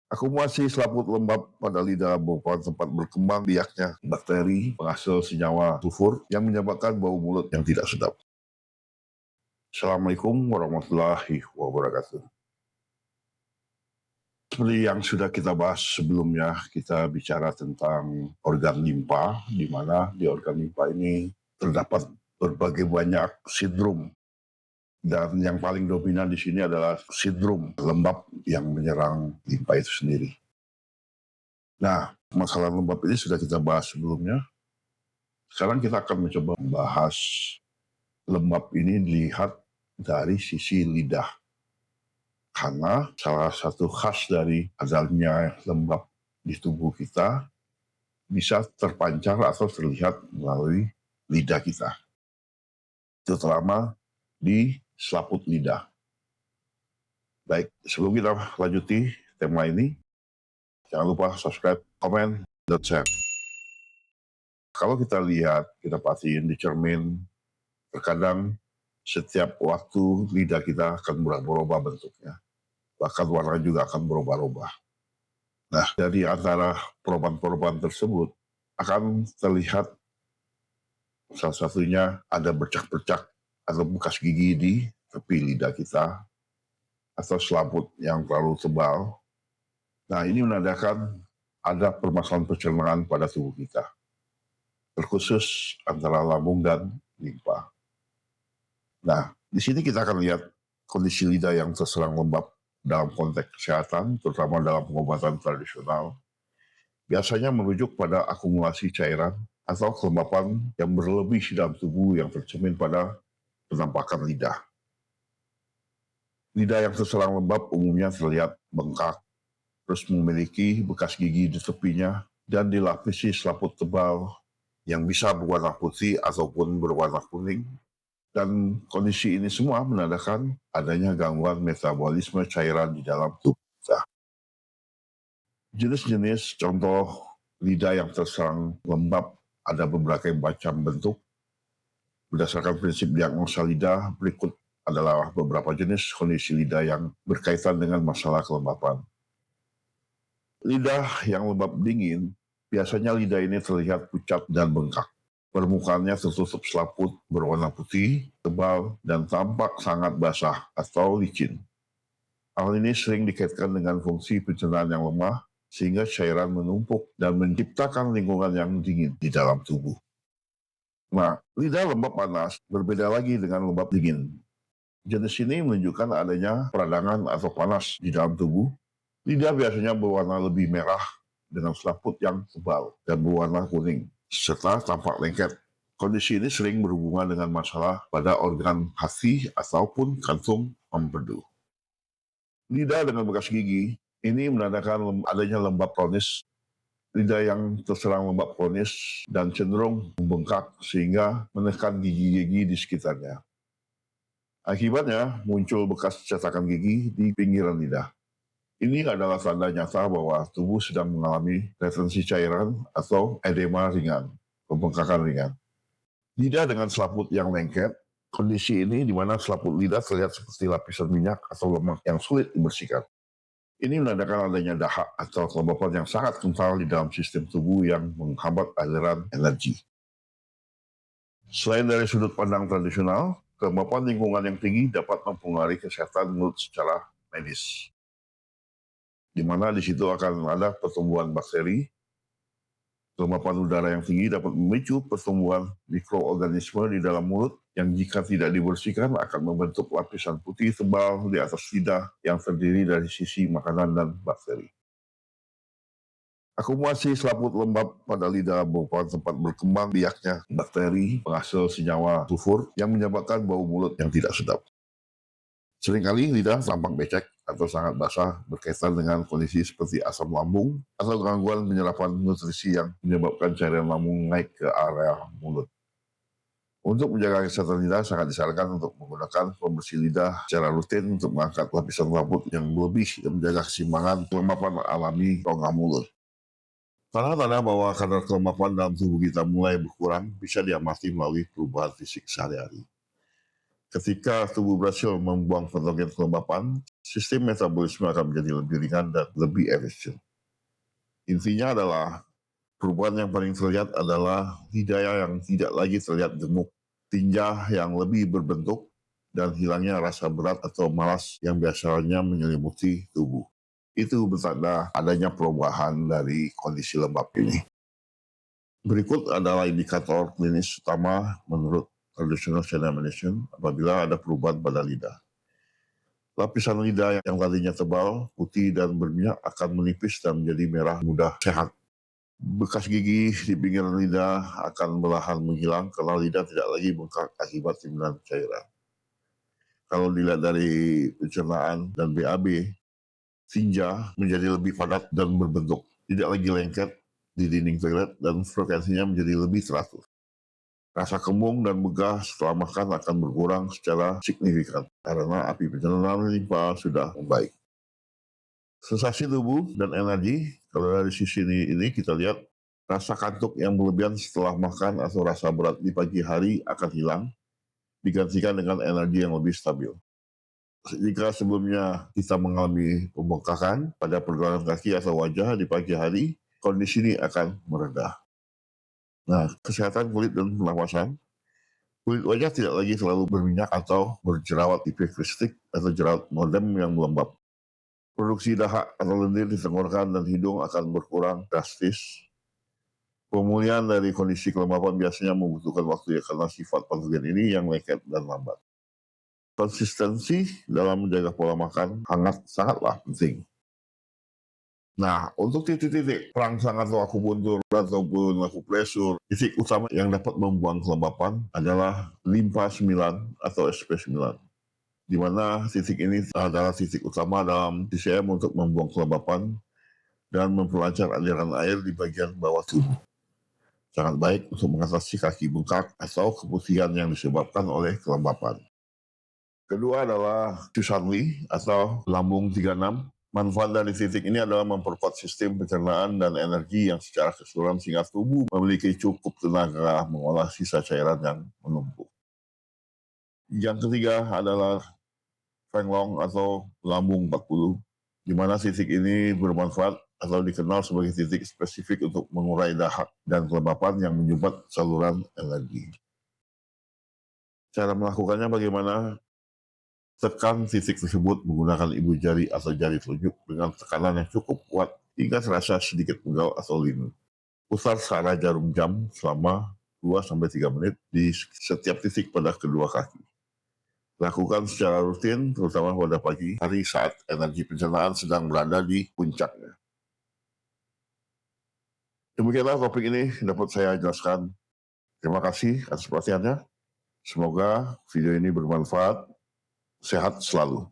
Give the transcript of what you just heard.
Akumulasi selaput lembab pada lidah merupakan tempat berkembang biaknya bakteri penghasil senyawa sulfur yang menyebabkan bau mulut yang tidak sedap. Assalamualaikum warahmatullahi wabarakatuh. Seperti yang sudah kita bahas sebelumnya, kita bicara tentang organ limpa, di mana di organ limpa ini terdapat berbagai banyak sindrom. Dan yang paling dominan di sini adalah sindrom lembab yang menyerang limpa itu sendiri. Nah, masalah lembab ini sudah kita bahas sebelumnya. Sekarang kita akan mencoba membahas lembab ini dilihat dari sisi lidah. Karena salah satu khas dari adanya lembab di tubuh kita bisa terpancar atau terlihat melalui lidah kita. Terutama di selaput lidah. Baik, sebelum kita lanjuti tema ini, jangan lupa subscribe, komen, dan share. Kalau kita lihat, kita pastiin di cermin, terkadang setiap waktu lidah kita akan berubah bentuknya. Bahkan warna juga akan berubah-ubah. Nah, dari antara perubahan-perubahan tersebut akan terlihat salah satunya ada bercak-bercak atau bekas gigi di tepi lidah kita atau selaput yang terlalu tebal. Nah, ini menandakan ada permasalahan pencernaan pada tubuh kita, terkhusus antara lambung dan limpa. Nah, di sini kita akan lihat kondisi lidah yang terserang lembab dalam konteks kesehatan, terutama dalam pengobatan tradisional, biasanya merujuk pada akumulasi cairan atau kelembapan yang berlebih dalam tubuh yang tercermin pada penampakan lidah. Lidah yang terserang lembab umumnya terlihat bengkak, terus memiliki bekas gigi di tepinya, dan dilapisi selaput tebal yang bisa berwarna putih ataupun berwarna kuning. Dan kondisi ini semua menandakan adanya gangguan metabolisme cairan di dalam tubuh kita. Jenis-jenis contoh lidah yang terserang lembab ada berbagai macam bentuk. Berdasarkan prinsip diagnosa lidah, berikut adalah beberapa jenis kondisi lidah yang berkaitan dengan masalah kelembapan. Lidah yang lembab dingin, biasanya lidah ini terlihat pucat dan bengkak. Permukaannya tertutup selaput berwarna putih, tebal, dan tampak sangat basah atau licin. Hal ini sering dikaitkan dengan fungsi pencernaan yang lemah, sehingga cairan menumpuk dan menciptakan lingkungan yang dingin di dalam tubuh. Nah, lidah lembab panas berbeda lagi dengan lembab dingin. Jenis ini menunjukkan adanya peradangan atau panas di dalam tubuh. Lidah biasanya berwarna lebih merah dengan selaput yang tebal dan berwarna kuning, serta tampak lengket. Kondisi ini sering berhubungan dengan masalah pada organ hati ataupun kantung empedu. Lidah dengan bekas gigi ini menandakan adanya lembab kronis. Lidah yang terserang lembab kronis dan cenderung membengkak sehingga menekan gigi-gigi di sekitarnya. Akibatnya muncul bekas cetakan gigi di pinggiran lidah. Ini adalah tanda nyata bahwa tubuh sedang mengalami retensi cairan atau edema ringan, pembengkakan ringan. Lidah dengan selaput yang lengket, kondisi ini di mana selaput lidah terlihat seperti lapisan minyak atau lemak yang sulit dibersihkan. Ini menandakan adanya dahak atau kelembapan yang sangat kental di dalam sistem tubuh yang menghambat aliran energi. Selain dari sudut pandang tradisional, kelembapan lingkungan yang tinggi dapat mempengaruhi kesehatan mulut secara medis, di mana di situ akan ada pertumbuhan bakteri. Kelembapan udara yang tinggi dapat memicu pertumbuhan mikroorganisme di dalam mulut yang jika tidak dibersihkan akan membentuk lapisan putih tebal di atas lidah yang terdiri dari sisi makanan dan bakteri. Akumulasi selaput lembab pada lidah merupakan tempat berkembang biaknya bakteri penghasil senyawa sulfur yang menyebabkan bau mulut yang tidak sedap. Seringkali lidah tampak becek atau sangat basah berkaitan dengan kondisi seperti asam lambung atau gangguan penyerapan nutrisi yang menyebabkan cairan lambung naik ke area mulut. Untuk menjaga kesehatan lidah sangat disarankan untuk menggunakan pembersih lidah secara rutin untuk mengangkat lapisan selaput yang lebih dan menjaga keseimbangan kelembapan alami rongga mulut. Tanda-tanda bahwa kadar kelembapan dalam tubuh kita mulai berkurang bisa diamati melalui perubahan fisik sehari-hari. Ketika tubuh berhasil membuang patogen kelembapan, sistem metabolisme akan menjadi lebih ringan dan lebih efisien. Intinya adalah perubahan yang paling terlihat adalah lidah yang tidak lagi terlihat gemuk, tinja yang lebih berbentuk, dan hilangnya rasa berat atau malas yang biasanya menyelimuti tubuh. Itu bertanda adanya perubahan dari kondisi lembab ini. Berikut adalah indikator klinis utama menurut traditional Chinese medicine apabila ada perubahan pada lidah. Lapisan lidah yang tadinya tebal, putih, dan berminyak akan menipis dan menjadi merah mudah sehat. Bekas gigi di pinggir lidah akan perlahan menghilang karena lidah tidak lagi bengkak akibat timbunan cairan. Kalau dilihat dari pencernaan dan BAB, tinja menjadi lebih padat dan berbentuk, tidak lagi lengket di dinding toilet dan frekuensinya menjadi lebih teratur. Rasa kembung dan begah setelah makan akan berkurang secara signifikan karena api pencernaan limpa sudah membaik. Sensasi tubuh dan energi, kalau dari sisi ini kita lihat rasa kantuk yang berlebihan setelah makan atau rasa berat di pagi hari akan hilang, digantikan dengan energi yang lebih stabil. Jika sebelumnya kita mengalami pembengkakan pada pergelangan kaki atau wajah di pagi hari, kondisi ini akan meredah. Nah, kesehatan kulit dan pernapasan. Kulit wajah tidak lagi selalu berminyak atau berjerawat tipis kristik atau jerawat modem yang melembab. Produksi dahak atau lendir di tenggorokan dan hidung akan berkurang drastis. Pemulihan dari kondisi kelembapan biasanya membutuhkan waktu karena sifat patogen ini yang lengket dan lambat. Konsistensi dalam menjaga pola makan sangatlah penting. Nah, untuk titik-titik perangsang atau akupuntur ataupun akupresur, titik utama yang dapat membuang kelembapan adalah limpa 9 atau SP9. Di mana titik ini adalah titik utama dalam TCM untuk membuang kelembapan dan memperlancar aliran air di bagian bawah tubuh. Sangat baik untuk mengatasi kaki bengkak atau keputihan yang disebabkan oleh kelembapan. Kedua adalah Susanli atau lambung 36. Manfaat dari titik ini adalah memperkuat sistem pencernaan dan energi yang secara keseluruhan sehingga tubuh memiliki cukup tenaga mengolah sisa cairan yang menumpuk. Yang ketiga adalah Fenglong atau lambung 40, di mana titik ini bermanfaat atau dikenal sebagai titik spesifik untuk mengurai dahak dan kelembapan yang menyumbat saluran energi. Cara melakukannya bagaimana? Tekan titik tersebut menggunakan ibu jari atau jari telunjuk dengan tekanan yang cukup kuat hingga terasa sedikit pegal atau linu. Putar searah jarum jam selama 2-3 menit di setiap titik pada kedua kaki. Lakukan secara rutin, terutama pada pagi hari saat energi pencernaan sedang berada di puncaknya. Demikianlah topik ini dapat saya jelaskan. Terima kasih atas perhatiannya. Semoga video ini bermanfaat. Sehat selalu.